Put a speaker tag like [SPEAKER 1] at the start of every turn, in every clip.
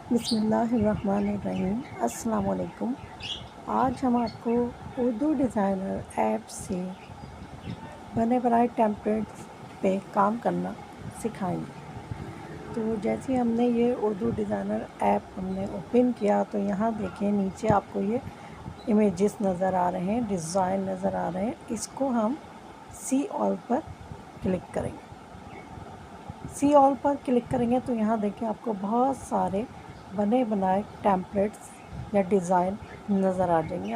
[SPEAKER 1] बिस्मिल्लाहिर्रहमानिर्रहीम। अस्सलाम वालेकुम। आज हम आपको उर्दू डिज़ाइनर ऐप से बने बनाए टेम्पलेट्स पे काम करना सिखाएंगे। तो जैसे हमने ये उर्दू डिज़ाइनर ऐप हमने ओपन किया तो यहाँ देखिए नीचे आपको ये इमेजेस नज़र आ रहे हैं, डिज़ाइन नज़र आ रहे हैं। इसको हम सी ऑल पर क्लिक करेंगे। सी ऑल पर क्लिक करेंगे तो यहाँ देखिए आपको बहुत सारे बने बनाए टेम्पलेट्स या डिज़ाइन नज़र आ जाएंगे।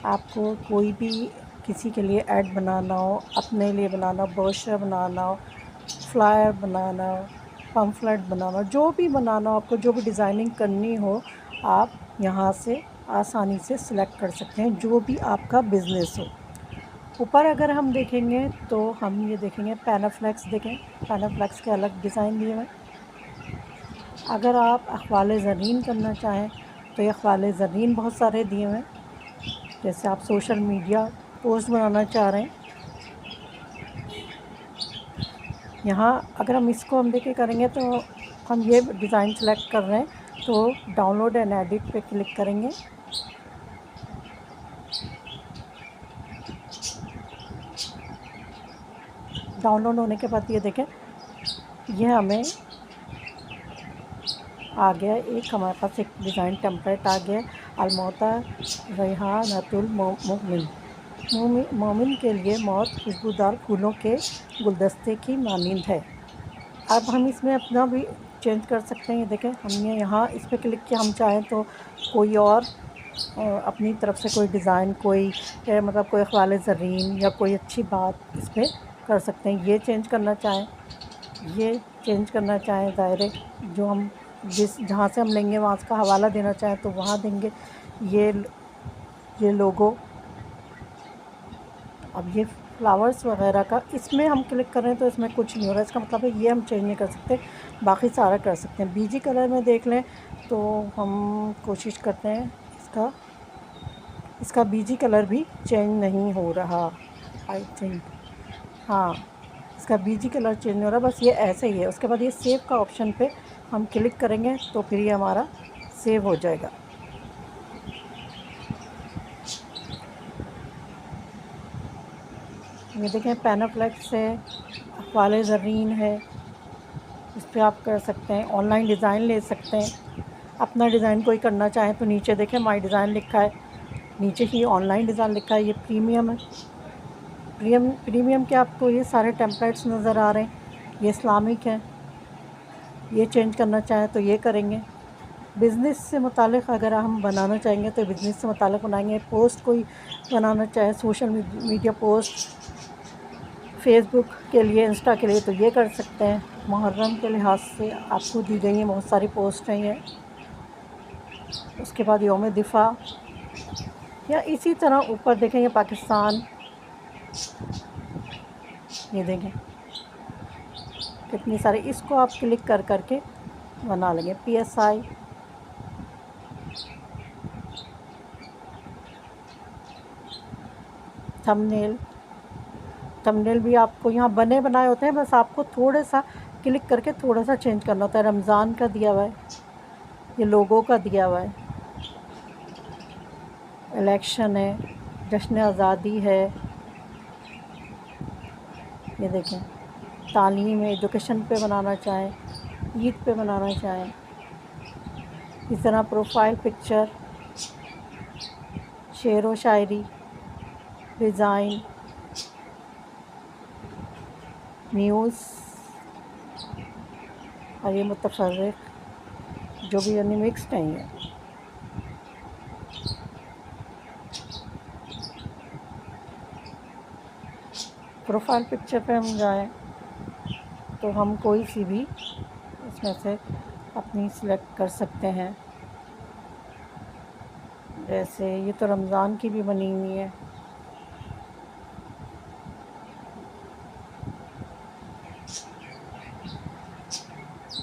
[SPEAKER 1] आपको कोई भी किसी के लिए ऐड बनाना हो, अपने लिए बनाना हो, ब्रोशर बनाना हो, फ्लायर बनाना हो, पम्फलेट बनाना हो, जो भी बनाना हो, आपको जो भी डिज़ाइनिंग करनी हो, आप यहाँ से आसानी से सिलेक्ट कर सकते हैं, जो भी आपका बिज़नेस हो। ऊपर अगर हम देखेंगे तो हम ये देखेंगे पैनाफ्लेक्स, देखें पैनाफ्लेक्स के अलग डिज़ाइन दिए हुए। अगर आप अखबाल ज़रीन करना चाहें तो ये अखबाल ज़रीन बहुत सारे दिए हुए हैं। जैसे आप सोशल मीडिया पोस्ट बनाना चाह रहे हैं, यहाँ अगर हम इसको देखिए करेंगे तो हम ये डिज़ाइन सेलेक्ट कर रहे हैं तो डाउनलोड एंड एडिट पे क्लिक करेंगे। डाउनलोड होने के बाद ये देखें ये हमें आ गया, एक हमारे पास एक डिज़ाइन टेम्पलेट आ गया। अलमौता रैहानतुल मोमिन के लिए मौत खुशबूदार फूलों के गुलदस्ते की मानिंद है। अब हम इसमें अपना भी चेंज कर सकते हैं। ये देखें हमने यहाँ इस पर क्लिक किया, हम चाहें तो कोई और अपनी तरफ से कोई डिज़ाइन, कोई मतलब कोई अखबाल ज़रीन या कोई अच्छी बात इस पर कर सकते हैं। ये चेंज करना चाहें, ये चेंज करना चाहें, दायरे जो हम जहाँ से हम लेंगे वहाँ का हवाला देना चाहें तो वहाँ देंगे। ये लोगो, अब ये फ्लावर्स वगैरह का इसमें हम क्लिक करें तो इसमें कुछ नहीं हो रहा, इसका मतलब है ये हम चेंज नहीं कर सकते, बाकी सारा कर सकते हैं। बीजी कलर में देख लें तो हम कोशिश करते हैं इसका बीजी कलर भी चेंज नहीं हो रहा, आई थिंक। हाँ, इसका बीजी कलर चेंज नहीं हो रहा, बस ये ऐसे ही है। उसके बाद ये सेव का ऑप्शन पे हम क्लिक करेंगे तो फिर ये हमारा सेव हो जाएगा। ये देखें पैनाफ्लेक्स है, अखबाल ज़रीन है, इस पर आप कर सकते हैं। ऑनलाइन डिज़ाइन ले सकते हैं। अपना डिज़ाइन कोई करना चाहें तो नीचे देखें माई डिज़ाइन लिखा है, नीचे ही ऑनलाइन डिज़ाइन लिखा है। ये प्रीमियम है, प्रीमियम के आपको ये सारे टेम्पलेट्स नज़र आ रहे हैं। ये इस्लामिक है, ये चेंज करना चाहें तो ये करेंगे। बिज़नेस से मुतालिक अगर हम बनाना चाहेंगे तो बिज़नेस से मुतालिक बनाएंगे। पोस्ट कोई बनाना चाहे, सोशल मीडिया पोस्ट, फेसबुक के लिए, इंस्टा के लिए, तो ये कर सकते हैं। मुहर्रम के लिहाज से आपको दी गई हैं बहुत सारी पोस्ट हैं ये। उसके बाद यौम दिफ़ा, या इसी तरह ऊपर देखेंगे पाकिस्तान, ये देखें कितनी सारी, इसको आप क्लिक कर करके बना लेंगे। PSI, थंबनेल भी आपको यहाँ बने बनाए होते हैं, बस आपको थोड़ा सा क्लिक करके थोड़ा सा चेंज करना होता है। रमज़ान का दिया हुआ है, ये लोगों का दिया हुआ है, इलेक्शन है, जश्न आज़ादी है, ये देखें तालीम, एजुकेशन पे बनाना चाहें, ईद पे बनाना चाहें। इस तरह प्रोफाइल पिक्चर, शेर व शायरी, डिज़ाइन, न्यूज़ और ये मुतफ़र्रिक़ जो भी यानी मिक्स्ड नहीं है। प्रोफाइल पिक्चर पे हम जाएं तो हम कोई सी भी इसमें से अपनी सिलेक्ट कर सकते हैं। जैसे ये तो रमज़ान की भी बनी हुई है,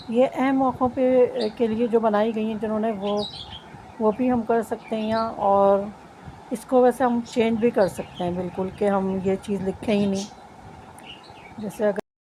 [SPEAKER 1] ये अहम मौक़ों पे के लिए जो बनाई गई हैं जिन्होंने, वो भी हम कर सकते हैं यहाँ। और इसको वैसे हम चेंज भी कर सकते हैं बिल्कुल, कि हम ये चीज़ लिखें ही नहीं। जैसे